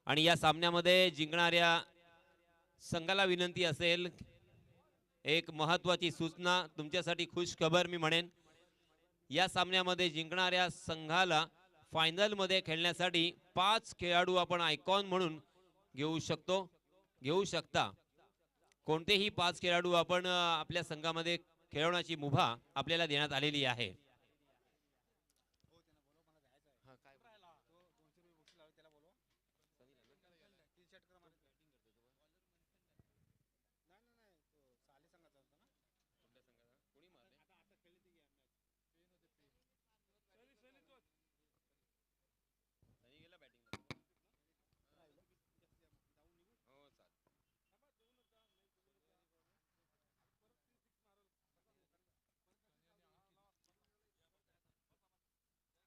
आणि या सामन्यामध्ये जिंकणाऱ्या संघाला विनंती असेल, एक महत्त्वाची सूचना तुमच्यासाठी, खुश खबर मी म्हणेन, या सामन्यामध्ये जिंकणाऱ्या संघाला फायनल मध्ये खेळण्यासाठी 5 खेळाडू आपण आयकॉन म्हणून घेऊ शकता। कोणतेही 5 खेळाडू आपण आपल्या संघामध्ये खेळवण्याची मुभा आपल्याला देण्यात आलेली आहे।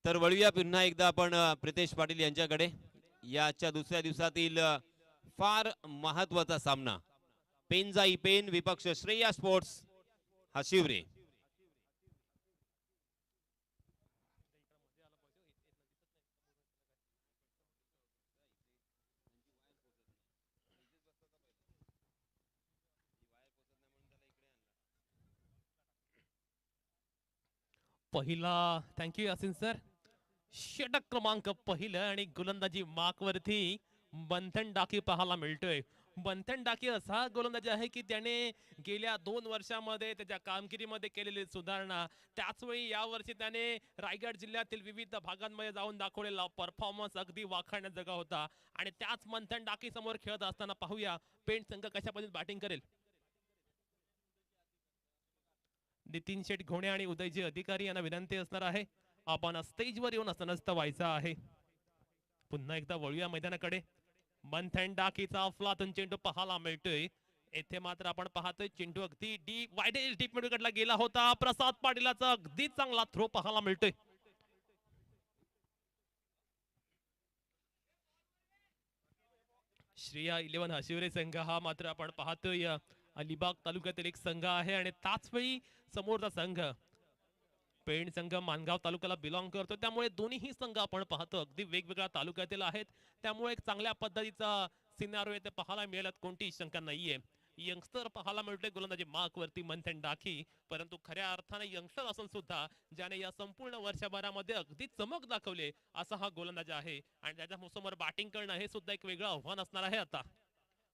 तर वळूया पुन्हा एकदा आपण प्रितेश पाटील यांच्याकडे। याच्या दुसऱ्या दिवसातील फार महत्त्वाचा सामना, पेनजाई पेन विपक्ष श्रेया स्पोर्ट्स हशिवरे। पहिला थँक्यू यासिन सर। षटक क्रमांक पहिलं आणि गोलंदाजी मार्क वरती बंधन डाकी पाहायला मिळतोय। बंधन डाकी असा गोलंदाज आहे की त्याने गेल्या 2 वर्षांमध्ये त्याच्या कामगिरीमध्ये केलेली सुधारणा, त्याचवेळी यावर्षी त्याने रायगड जिल्ह्यातील विविध भागांमध्ये जाऊन दाखवलेला परफॉर्मन्स अगदी वाखाणण्याजोगा होता। आणि त्याच बंधन डाकी समोर खेळत असताना पाहूया पेंट संघ कशा पद्धतीने बॅटिंग करेल। नितीन शेठ घोणे आणि उदयजी अधिकारी यांना विनंती असणार आहे, आपण स्टेजवर येऊन असं व्हायचं आहे। पुन्हा एकदा वळूया मैदानाकडे। मंथन डाकीचा अफलातून चेंडू पाहायला मिळतोय। येथे मात्र आपण पाहतोय चेंडू अगदी डीप मिडविकेटला गेला होता। प्रसाद पाटीलाचा अगदी चांगला थ्रो पाहायला मिळतोय। श्रेया 11 हशिवरे संघ हा मात्र आपण पाहतोय अलिबाग तालुक्यातील एक संघ आहे आणि त्याचवेळी समोरचा संघ पेण संघ मानगाव तालुक्याला बिलॉंग करतो। त्यामुळे दोन्ही संघ आपण पाहतो अगदी वेगवेगळ्या तालुक्यातील आहेत। त्यामुळे एक चांगल्या पद्धतीचा सिनारिओ येथे पाहायला मिळेल, कोणतीही शंका नाहीये। यंगस्टर पाहायला मिळतोय गोलंदाजी मार्क वरती मंथन डाकी, परंतु खऱ्या अर्थाने यंगस्टर असून सुद्धा ज्याने या संपूर्ण वर्षभरामध्ये अगदी चमक दाखवले असा हा गोलंदाज आहे। आणि त्याच्या समोर बॅटिंग करणं हे सुद्धा एक वेगळं आव्हान असणार आहे। आता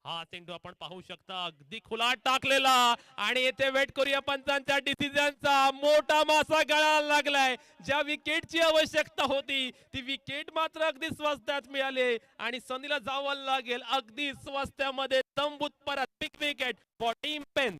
हा चेंडू आपण पाहू शकता अगदी खुला टाकलेला आणि येथे वेट करूया पंचांच्या डिसिजनचा। मोठा मासा गळायला लागलाय। ज्या विकेटची आवश्यकता होती ती विकेट मात्र अगदी स्वस्तात मिळाले आणि सनीला जावं लागेल अगदी स्वस्त्यामध्ये तंबूत परत। Big wicket for team pen.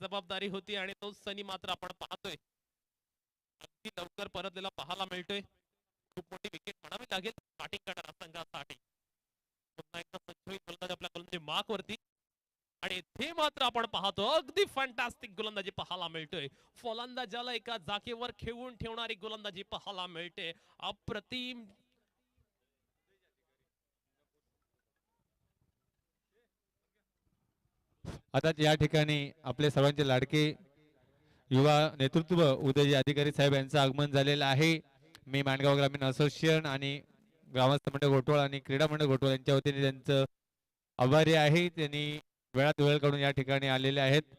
जबाबदारी होती आणि तो सनी मात्र आपण पाहतोय अगदी लवकर परतलेला पाहायला मिळतोय। खूप मोठी विकेट म्हणावी लागेल बॅटिंग करणाऱ्या संघासाठी। पुन्हा एकदा संशयित गोलंदाज आपल्या गोलंदाजी मार्क वरती आणि ते मात्र आपण पाहतो अगदी फॅन्टास्टिक गोलंदाजी पाहायला मिळतोय। फलंदाजाला एका जागेवर खेळून ठेवणारी गोलंदाजी पाहायला मिळते, अप्रतिम। आता या ठिकाणी आपले सर्वांचे लाडके युवा नेतृत्व उदयजी अधिकारी साहेब यांचं आगमन झालेलं आहे। मी माणगाव ग्रामीण असोसिएशन आणि ग्रामस्थ मंडळ घोटवळ आणि क्रीडा मंडळ घोटवळ यांच्या वतीने त्यांचं आभारी आहे। त्यांनी वेळात वेळ काढून या ठिकाणी आलेले आहेत।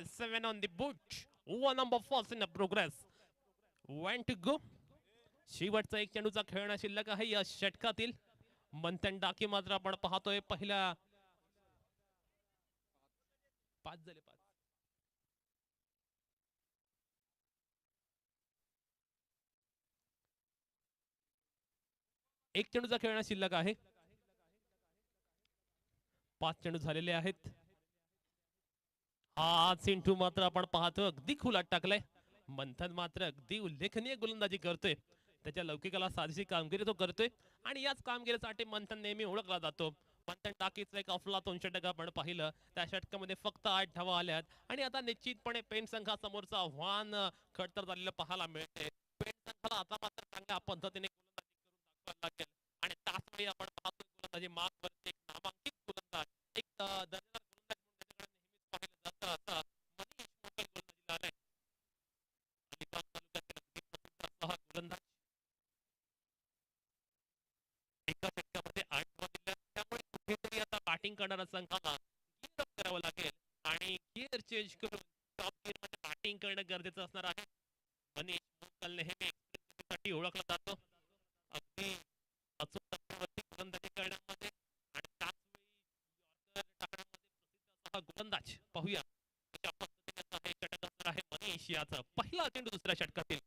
Seven on the boot, one number falls in the progress, when to go। शेवटचा एक चेंडूचा खेळणं शिल्लक आहे या षटकातील। मंथन डाकी मात्र आपण पाहतोय पहिल्या 5 झाले 5। एक चेंडूचा खेळणं शिल्लक आहे। 5 चेंडू झालेले आहेत। हा चिंटू मात्र आपण पाहतो अगदी खुलात टाकलाय. मंथन मात्र अगदी उल्लेखनीय गोलंदाजी करतोय. त्याच्या लौकिकाला साधीशी कामगिरी तो करतोय आणि याच कामगिरीसाठी मंथन नेहमी ओळखला जातो. मंथन टाकीचा एक अफलातून षटक आपण पाहिलं, त्या षटकामध्ये फक्त 8 धावा आल्यात आणि आता निश्चितपणे पेन संघासमोरचं आव्हान खडतर झालेलं पाहायला मिळते. पेन संघाला आता मात्र चांगल्या पद्धतीने गोलंदाजी करून दाखवायला लागेल आणि त्याचवेळी आपण पाहतो गोलंदाजी मार्कवरती एक नामांकित गोलंदाज, एक दर्जेदार गोलंदाज म्हणून त्याच्याकडे नेहमीच पाहिलं जातं. असं मनीष मोकल गोलंदाजीला आलाय. अलिबाग तालुक्यातील अगदी प्रसिद्ध असा हा गोलंदाज एका षटकामध्ये 8 धावा दिल्या. त्यामुळे कुठेतरी आता बॅटिंग करणाऱ्या संघाला गिअर अप करावं लागेल आणि गिअर चेंज करून टॉप गिअर मध्ये बॅटिंग करणं गरजेचं असणार आहे. मनीष मोकल नेहमी साठी ओळखला जातो. अगदी अचूक टप्प्यावरती गोलंदाजी करण्यामध्ये आणि त्याचवेळी यॉर्कर टाकण्यामध्ये प्रसिद्ध असा हा गोलंदाज. पाहूया कशा पद्धतीने आता हे षटक असणार आहे मनीष याचा. पहिला चेंडू दुसऱ्या षटकातील.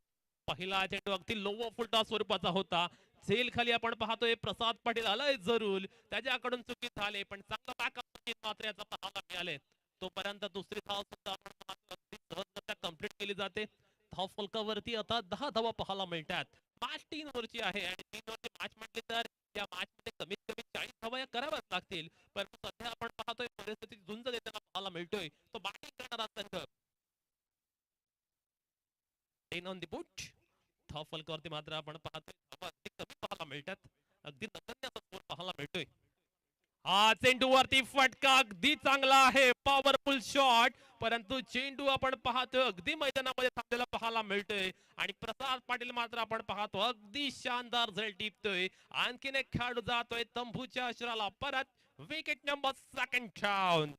पहिला चेंडू अगदी लो फुलटॉस स्वरूपाचा होता. झेल खाली आपण पाहतोय प्रसाद पाटील आलाय जरूर, त्याच्याकडून चुकीत झाले पण चांगला बॅकअप मात्र याचा पाहायला मिळाले. तोपर्यंत दुसरी धाव सुद्धा आपण पाहतो अगदी सहजरित्या कंप्लीट केली जाते. धाव फलकावरती आता 10 धावा पाहायला मिळतात. मॅच 3 ओव्हरची आहे आणि 3 ओव्हरची मॅच म्हटली तर या मॅच मध्ये कमीत कमी 40 धावा या कराव्याच लागतील. परंतु सध्या आपण पाहतोय परिस्थिती झुंज देताना पाहायला मिळतोय. तो बॅटिंग करणारा संघ 10 ऑन द बुट. धाव फलकावरती मात्र आपण पाहतोय धावा अगदी कमी पाहायला मिळतात. अगदी नगण्य असा स्कोर पाहायला मिळतोय. हा चेंडूवरती फटका अगदी चांगला आहे, पॉवरफुल शॉट. परंतु चेंडू आपण पाहतोय अगदी मैदानामध्ये थांबलेला पाहायला मिळतोय आणि प्रसाद पाटील मात्र आपण पाहतो अगदी शानदार झेल टिपतोय. आणखीन एक खेळाडू जातोय तंबूच्या अक्षराला परत. Wicket number second down.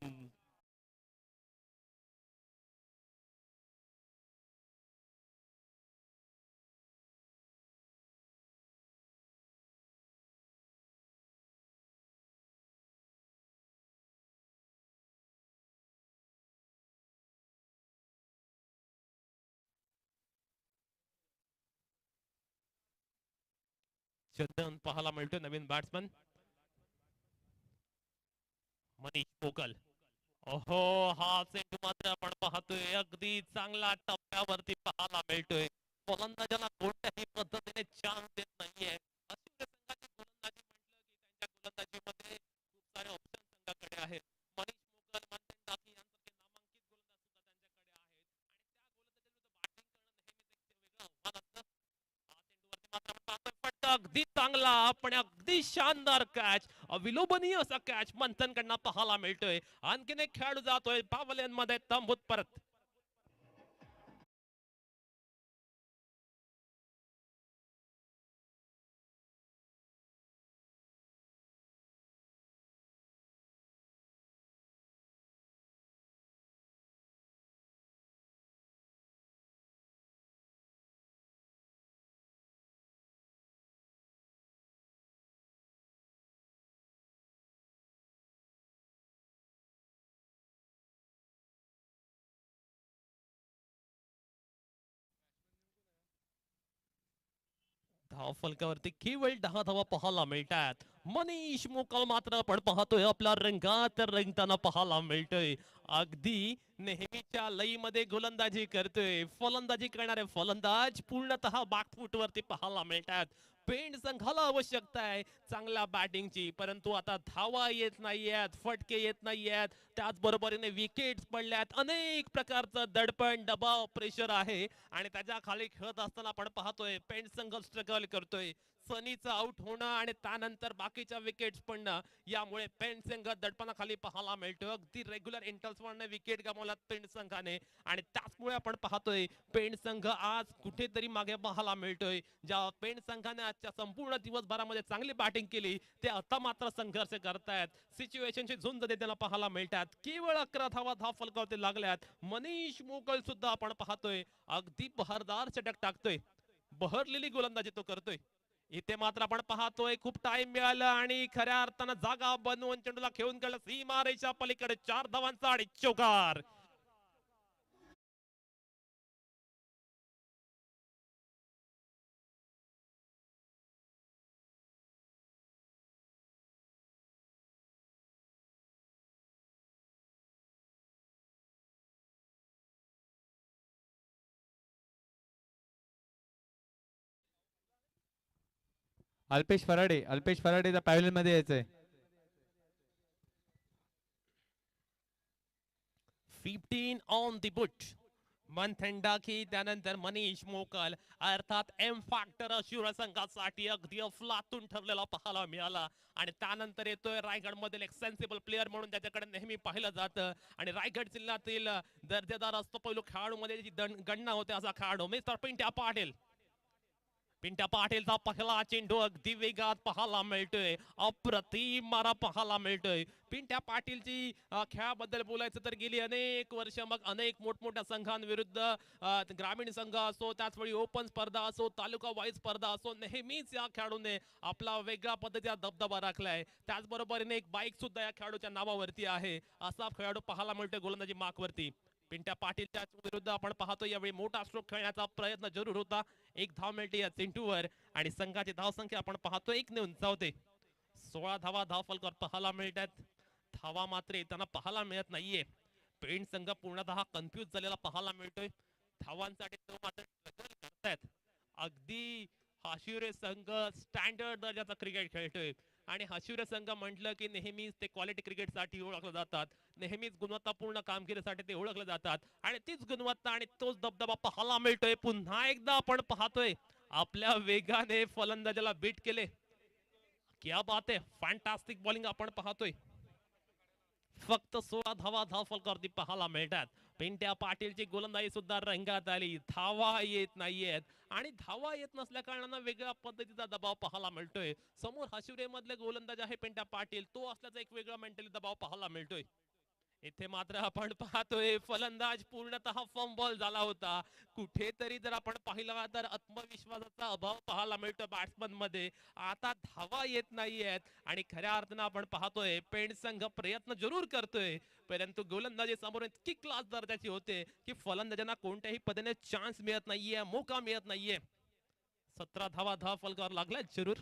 चंदन पाहायला मिळतोय नवीन बॅट्समन मनीष पोकल. ओहो, हा चेंडू मात्र आपण पाहतोय अगदी चांगला टप्प्यावरती पाहायला मिळतोय. फलंदाजाला कोणत्याही पद्धतीने चान्स देत नाहीये. अशी संघाची गोलंदाजी म्हटलं की त्यांच्या गोलंदाजीमध्ये खूप सारे ऑप्शन संघाकडे आहेत. मनीष मोकल, मंथन टाकी यांसारखे नामांकित गोलंदाज सुद्धा त्यांच्याकडे आहेत आणि त्या गोलंदाजीविरुद्ध बॅटिंग करणं नेहमीच एक वेगळं आव्हान असतं. मात्र आपण पाहतोय फटका अगदी चांगला पण अगदी शानदार कॅच, अविलोभनीय असा कॅच मंथन कडनं पाहायला मिळतोय. आणखीन एक खेळाडू जातोय पावलेन मध्ये तंबूत परत. धाव फलकावरती केवळ 10 धावा पाहायला मिळतात. मनीष मोकल मात्र आपण पाहतोय आपल्या रंगात रंगताना पाहायला मिळतोय. अगदी नेहमीच्या लईमध्ये गोलंदाजी करतोय. फलंदाजी करणारे फलंदाज पूर्णतः बॅकफूट वरती पाहायला मिळतात. पेंड संघाला आवश्यकता आहे चांगल्या बॅटिंगची, परंतु आता धावा येत नाहीयेत, फटके येत नाहीयेत, त्याचबरोबरीने विकेट्स पडल्यात. अनेक प्रकारचं दडपण, दबाव, प्रेशर आहे आणि त्याच्या खाली खेळत असताना आपण पाहतोय पेंड संघ स्ट्रगल करतोय. सनीचं आउट होणं आणि त्यानंतर बाकीच्या विकेट्स पडणं यामुळे पेंड संघ दडपणाखाली पाहायला मिळतोय. अगदी रेग्युलर इंटर्सवरने विकेट गमावल्यात पेंड संघाने आणि त्याचमुळे आपण पाहतोय पेंड संघ आज कुठेतरी मागे पाहायला मिळतोय. ज्या पेंड संघाने आजच्या संपूर्ण दिवसभरामध्ये चांगली बॅटिंग केली ते आता मात्र संघर्ष करतायत. सिच्युएशनची झुंज देताना पाहायला मिळतात. केवळ 11 धावा धाव फलकावरती लागल्यात. मनीष मोकल सुद्धा आपण पाहतोय अगदी बहरदार षटक टाकतोय. बहरलेली गोलंदाजी तो करतोय. इथे मात्र आपण पाहतोय खूप टाइम मिळाला आणि खऱ्या अर्थानं जागा बनवून चेंडूला खेळून गेला सीमारेषा पलीकडे 4 धावांचा आणि चौकार. अल्पेश फराडे पॅव्हलियन मध्ये यायचंय. 15 ऑन द बुट. मंथन डाकी त्यानंतर मनीष मोकल अर्थात एम फॅक्टर शिवरा संघासाठी अगदी अफलातून ठरलेला पाहायला मिळाला. आणि त्यानंतर येतोय रायगड मधील एक सेन्सिबल प्लेअर म्हणून त्याच्याकडे नेहमी पाहिलं जातं आणि रायगड जिल्ह्यातील दर्जेदार असतो पहिलो खेळाडू मध्ये गणना होते असा खेळाडू मिस्टर पिंट्या पाटील. पिंट्या पाटीलचा पहिला चेंडू अगदी वेगात पाहायला मिळतोय. अप्रतिम मारा पाहायला मिळतोय. पिंट्या पाटीलची खेळाबद्दल बोलायचं तर गेली अनेक वर्ष मग अनेक मोठमोठ्या संघांविरुद्ध ग्रामीण संघ असो त्याचवेळी ओपन स्पर्धा असो तालुका वाईज स्पर्धा असो नेहमीच या खेळाडूने आपला वेगळ्या पद्धतीचा दबदबा राखलाय. त्याचबरोबरीने एक बाईक सुद्धा या खेळाडूच्या नावावरती आहे. असा खेळाडू पाहायला मिळतोय गोलंदाजी मार्कवरती. पिंट्या पाटीलच्या विरुद्ध आपण पाहतो यावेळी मोठा स्ट्रोक खेळण्याचा प्रयत्न जरूर होता. एक धाव मिळते या चेंडूवर आणि संघाची धावसंख्या आपण पाहतो 1 ने उंचावते. 16 धावा धाव फलकावर पाहायला मिळतात. धावा मात्र येताना पाहायला मिळत नाहीये. पेण संघ पूर्णतः कन्फ्युज झालेला पाहायला मिळतोय. धावांसाठी तो मात्र स्ट्रगल करतायत. अगदी हाशिवरे संघ स्टँडर्ड दर्जाचा क्रिकेट खेळतोय आणि हाशिवरे संघ म्हटलं की नेहमीच ते क्वालिटी क्रिकेटसाठी ओळखले जातात. नेहमीच गुणवत्तापूर्ण कामगिरीसाठी ते ओळखले जातात आणि तीच गुणवत्ता आणि तोच दबदबा पाहायला मिळतोय. पुन्हा एकदा आपण पाहतोय आपल्या वेगाने फलंदाजाला बीट केले. क्या बात आहे. फॅन्टास्टिक बॉलिंग आपण पाहतोय. फक्त 16 धावा धाव फलकावरती पाहायला मिळतात. पिंट्या पाटीलची गोलंदाजी सुद्धा रंगात आली. धावा येत नाहीयेत आणि धावा येत नसल्या कारणानं वेगळ्या पद्धतीचा दबाव पाहायला मिळतोय. समोर हाशिवरे मधले गोलंदाज आहे पिंट्या पाटील तो असल्याचा एक वेगळा मेंटली दबाव पाहायला मिळतोय. इथे मात्र आपण पाहतोय फलंदाज पूर्णतः फंबल झाला होता. कुठेतरी जर आपण पाहिलं तर आत्मविश्वासाचा अभाव पाहायला मिळतो बॅट्समन मध्ये. आता धावा येत नाहीयेत आणि खऱ्या अर्थानं आपण पाहतोय पेण संघ प्रयत्न जरूर करतोय परंतु गोलंदाजी समोर इतकी क्लास दर्जाची होते की फलंदाजांना कोणत्याही पद्धतीने चान्स मिळत नाहीये मौका मिळत नाहीये. 17 धावा धाव फलकावर लागलाय जरूर.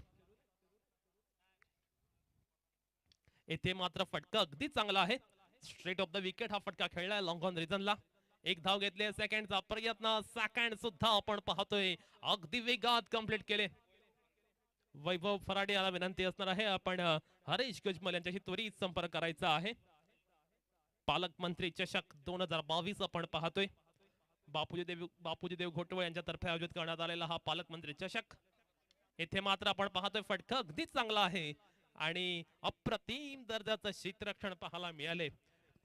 इथे मात्र फटका अगदी चांगला आहे. स्ट्रेट ऑफ द विकेट हा फटका खेळलाय लॉंग ऑन रिजनला. एक धाव घेतले सेकंडचा प्रयत्न सेकंड सुद्धा आपण पाहतोय अगदी वेगात कंप्लीट केले. वैभव फराडे याला विनंती असणार आहे आपण हरीश गजमल यांच्याशी त्वरित संपर्क करायचा आहे. पालकमंत्री चषक 2022 आपण पाहतोय. बापूजी देव घोटवळ यांच्यातर्फे आयोजित करण्यात आलेला हा पालकमंत्री चषक. इथे मात्र आपण पाहतोय फटका अगदी चांगला आहे आणि अप्रतिम दर्जाचं क्षेत्ररक्षण पाहायला मिळाले.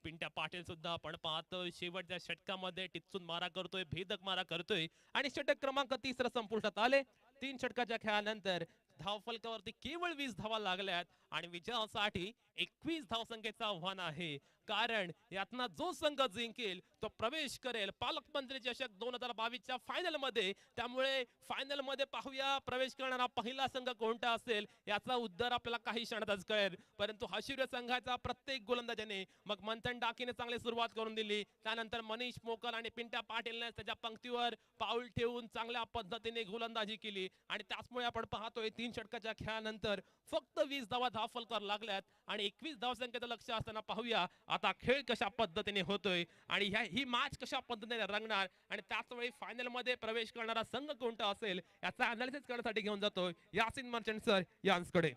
पिंट्या पाटील सुद्धा आपण पाहतोय शेवटच्या षटकामध्ये टिचून मारा करतोय भेदक मारा करतोय आणि षटक क्रमांक 3 संपुष्टात आले. 3 षटकाच्या खेळानंतर धाव फलकावरती केवळ 20 धावा लागल्यात आणि विजयासाठी 21 धावसंख्येचं आव्हान आहे. कारण यातना जो संघ जिंकेल तो प्रवेश करेल पालकमंत्री चषक 2022च्या फायनल मध्ये. त्यामुळे फायनल मध्ये पाहूया प्रवेश करणारा पहिला संघ कोणता असेल याचा उत्तर आपल्याला काही क्षणातच कळेल. परंतु हाशिवरे संघाचा प्रत्येक गोलंदाजाने मग मंथन डाकीने चांगली सुरुवात करून दिली. त्यानंतर मनीष मोकल आणि पिंट्या पाटीलने त्याच्या पंक्तीवर पाऊल ठेवून चांगल्या पद्धतीने गोलंदाजी केली आणि त्याचमुळे आपण पाहतोय 3 षटकाच्या खेळानंतर फक्त 20 धावा धाव फलकावर लागल्यात आणि 21 धावसंख्येचं लक्ष असताना पाहूया आता खेळ कशा पद्धतीने होतोय आणि ही मॅच कशा पद्धतीने रंगणार आणि त्याच वेळी फायनल मध्ये प्रवेश करणारा संघ कोणता असेल याचा अनालिसिस करण्यासाठी घेऊन जातोय यासिन मर्चंट सर यांकडे.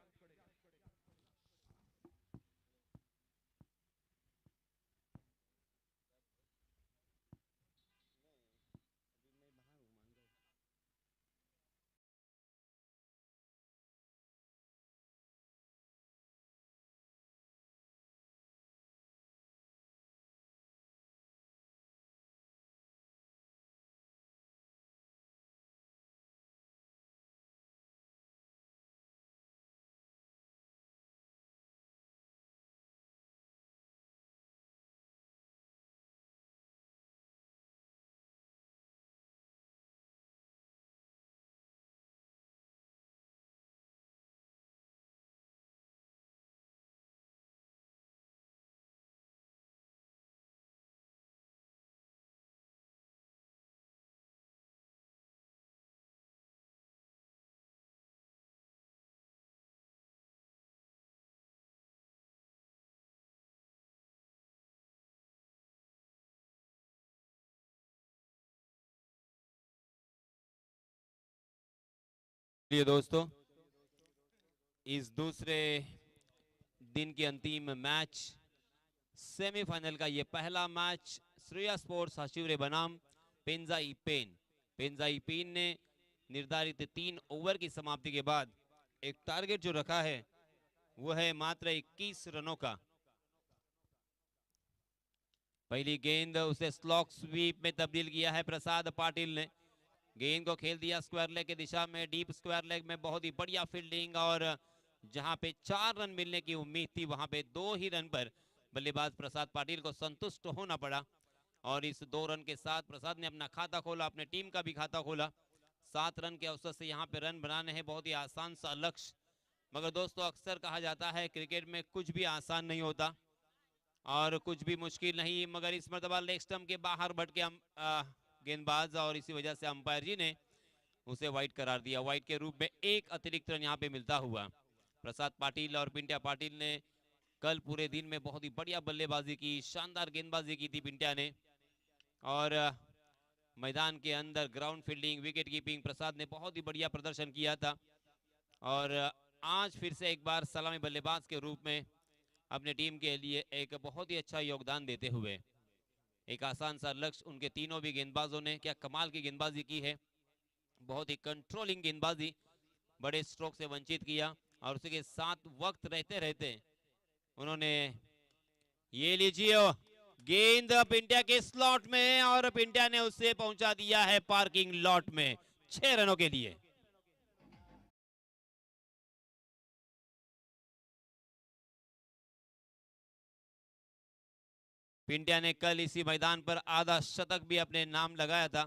प्रिय दोस्तों इस दूसरे दिन की अंतिम मैच सेमीफाइनल का ये पहला मैच श्रेया स्पोर्ट्स हशिवरे बनाम पेंजाई पेन। पेंजाई पेन ने निर्धारित 3 ओवर की समाप्ति के बाद एक टारगेट जो रखा है वो है मात्र 21 रनों का। पहली गेंद उसे स्लॉक स्वीप में तब्दील किया है प्रसाद पाटिल ने। गेंद को खेल दिया स्क्वायर लेग की दिशा में, डीप स्क्वायर लेग में बहुत ही बढ़िया फील्डिंग, और जहां पे 4 रन मिलने की उम्मीद थी वहां पे 2 ही रन पर बल्लेबाज प्रसाद पाटिल को संतुष्ट होना पड़ा। और इस 2 रन के साथ प्रसाद ने अपना खाता खोला, अपने टीम का भी खाता खोला। 7 रन के अवसर से यहाँ पे रन बनाने हैं बहुत ही आसान सा लक्ष्य। मगर दोस्तों अक्सर कहा जाता है क्रिकेट में कुछ भी आसान नहीं होता और कुछ भी मुश्किल नहीं, मगर इस मरतबा लेग स्टंप के बाहर बढ़ के गेंदबाज, और इसी वजह से अंपायर जी ने उसे वाइड करार दिया। वाइड के रूप में 1 अतिरिक्त रन यहाँ पे मिलता हुआ। प्रसाद पाटिल और पिंट्या पाटिल ने कल पूरे दिन में बहुत ही बढ़िया बल्लेबाजी की, शानदार गेंदबाजी की थी पिंट्या ने, और मैदान के अंदर ग्राउंड फील्डिंग, विकेट कीपिंग प्रसाद ने बहुत ही बढ़िया प्रदर्शन किया था। और आज फिर से एक बार सलामी बल्लेबाज के रूप में अपने टीम के लिए एक बहुत ही अच्छा योगदान देते हुए एक आसान सा लक्ष्य, उनके तीनों भी गेंदबाजों ने क्या कमाल की गेंदबाजी की है। बहुत ही कंट्रोलिंग गेंदबाजी, बड़े स्ट्रोक से वंचित किया, और उसके साथ वक्त रहते रहते उन्होंने ये लीजिए गेंद पिंट्या के स्लॉट में, और पिंट्या ने उसे पहुंचा दिया है पार्किंग लॉट में 6 रनों के लिए। पिंट्या ने कल इसी मैदान पर आधा शतक भी अपने नाम लगाया था।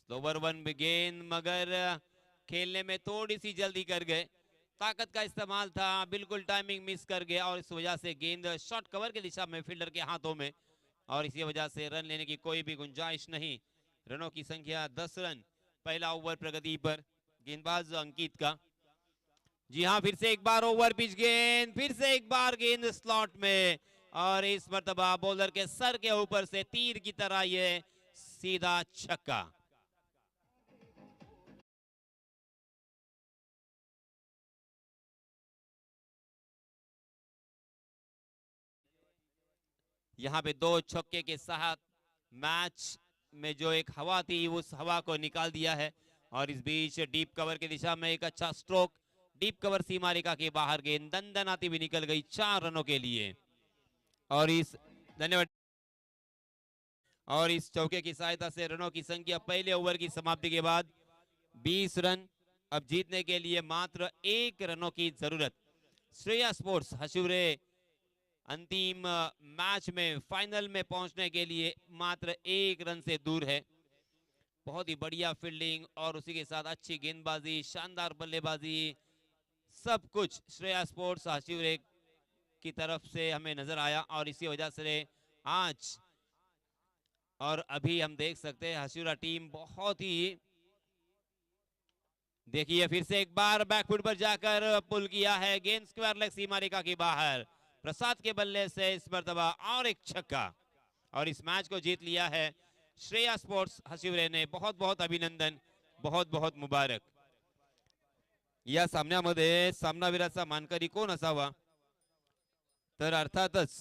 ओवर 1 गेंद, मगर खेलने में थोड़ी सी जल्दी कर गए, ताकत का इस्तेमाल था, बिल्कुल टाइमिंग मिस कर गया, और इस वजह से गेंद शॉर्ट कवर की दिशा में फील्डर के हाथों में, और इसी वजह से रन लेने की कोई भी गुंजाइश नहीं। रनों की संख्या 10 रन पहला ओवर प्रगति पर गेंदबाज अंकित का। जी हाँ, फिर से एक बार ओवर पिच गेंद, फिर से एक बार गेंद स्लॉट में, और इस मर्तबा बॉलर के सर के ऊपर से तीर की तरह ये सीधा छक्का। यहाँ पे 2 छक्के के साथ मैच में जो एक हवा थी उस हवा को निकाल दिया है, और इस बीच डीप कवर की दिशा में एक अच्छा स्ट्रोक, डीप कवर सीमा रेखा के बाहर गेंद दंदनाती भी निकल गई 4 रनों के लिए। और इस धन्यवाद, और इस चौके की सहायता से रनों की संख्या पहले ओवर की समाप्ति के बाद 20 रन। अब जीतने के लिए मात्र 1 रनों की जरूरत। श्रेया स्पोर्ट्स हशिवरे अंतिम मैच में फाइनल में पहुंचने के लिए मात्र 1 रन से दूर है। बहुत ही बढ़िया फील्डिंग और उसी के साथ अच्छी गेंदबाजी, शानदार बल्लेबाजी, सब कुछ श्रेया स्पोर्ट्स हशिवरे की तरफ से हमें नजर आया, और इसी वजह से आज और अभी हम देख सकते हैं हशिवरा टीम बहुत ही, देखिए फिर से एक बार बैकफुट पर जाकर पुल किया है, गेंद स्क्वायर लेग सीमा रेखा के बाहर, प्रसाद के बल्ले से इस मर्तबा और एक छक्का, और इस मैच को जीत लिया है श्रेया स्पोर्ट्स हशिवरे ने। बहुत बहुत अभिनंदन, बहुत बहुत मुबारक। या सामन्यामध्ये सामनावीराचा मानकरी कोण असावा, तर अर्थातच